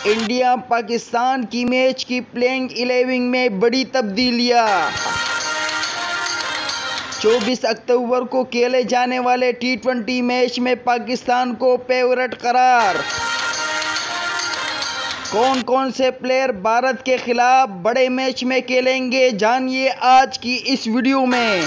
India Pakistan کی match کی playing 11 میں بڑی تبدیلیاں۔ 24 اکتوبر کو کھیلے جانے والے T20 میچ میں پاکستان کو فیورٹ قرار۔ کون کون سے پلیئر بھارت کے خلاف بڑے میچ میں کھیلیں گے، جانیے آج کی اس ویڈیو میں۔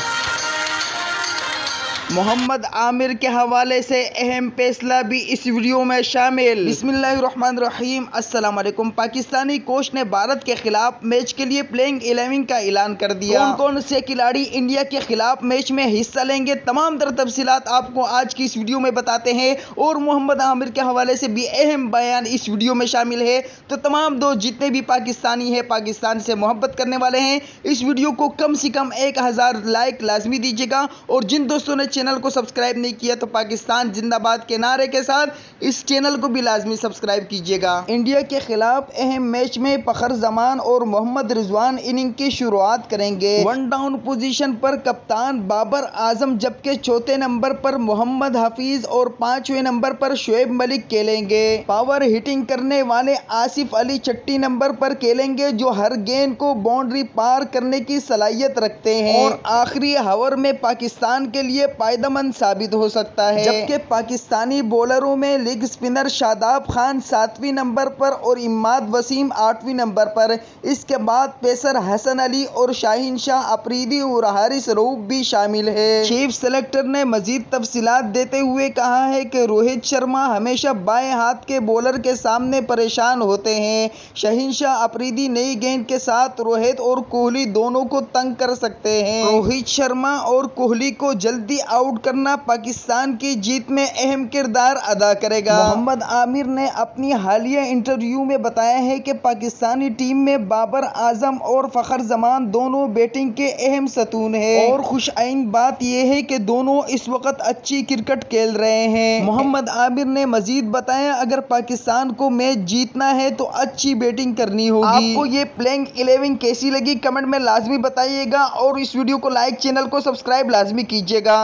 محمد عامر کے حوالے سے اہم فیصلہ بھی اس ویڈیو میں شامل۔ بسم اللہ الرحمن الرحیم۔ السلام علیکم۔ پاکستانی کوچ نے بھارت کے خلاف میچ کے لیے پلینگ 11 کا اعلان کر دیا۔ کون کون سے کھلاڑی انڈیا کے خلاف میچ میں حصہ لیں گے، تمام تر تفصیلات آپ کو آج کی اس ویڈیو میں بتاتے ہیں، اور محمد عامر کے حوالے سے بھی اہم بیان اس ویڈیو میں شامل ہے۔ تو تمام دوست جتنے بھی پاکستانی ہیں، پاکستان سے محبت کرنے والے ہیں، اس ویڈیو کو کم سے کم 1000 لائک لازمی دیجیے گا، اور جن دوستوں نے چینل کو سبسکرائب نہیں کیا تو پاکستان زندہ باد کے نعرے کے ساتھ اس چینل کو بھی لازمی سبسکرائب کیجیے گا۔ انڈیا کے خلاف اہم میچ میں فخر زمان اور محمد رضوان اننگ کی شروعات کریں گے۔ 1 ڈاؤن پوزیشن پر کپتان بابر اعظم، جبکہ چوتھے نمبر پر محمد حفیظ اور 5ویں نمبر پر شعیب ملک کھیلیں گے۔ پاور ہٹنگ کرنے والے آصف علی چھٹی نمبر پر کھیلیں گے، جو ہر گیند کو باؤنڈری پار کرنے کی صلاحیت رکھتے ہیں اور آخری اوور میں پاکستان کے لیے فائدہ مند ثابت ہو سکتا ہے۔ جبکہ پاکستانی بولروں میں leg spinner Shadab Khan 7ویں number پر اور عماد وسیم 8ویں نمبر پر، اس کے بعد پیسر حسن علی اور شاہین شاہ افریدی اور حارث رؤوف بھی شامل ہیں۔ چیف سلیکٹر نے مزید تفصیلات دیتے ہوئے کہا ہے کہ روہت شرما ہمیشہ بائیں ہاتھ کے بولر کے سامنے پریشان ہوتے ہیں۔ شاہین شاہ افریدی نئی گیند کے ساتھ روہت اور کوہلی دونوں کو تنگ کر سکتے ہیں۔ روہت شرما اور کوہلی کو جلدی آؤٹ کرنا پاکستان کی جیت میں اہم کردار ادا کرے گا۔ محمد عامر نے اپنی حالیہ انٹرویو میں بتایا ہے کہ پاکستانی ٹیم میں بابر اعظم اور فخر زمان دونوں بیٹنگ کے اہم ستون ہیں، اور خوش آئند بات یہ ہے کہ دونوں اس وقت اچھی کرکٹ کھیل رہے ہیں۔ محمد عامر نے مزید بتایا، اگر پاکستان کو میچ جیتنا ہے تو اچھی بیٹنگ کرنی ہوگی۔ آپ کو یہ پلینگ 11 کیسی لگی، کمنٹ میں لازمی بتائیے گا، اور اس ویڈیو کو لائک، چینل کو سبسکرائب لازمی کیجیے گا۔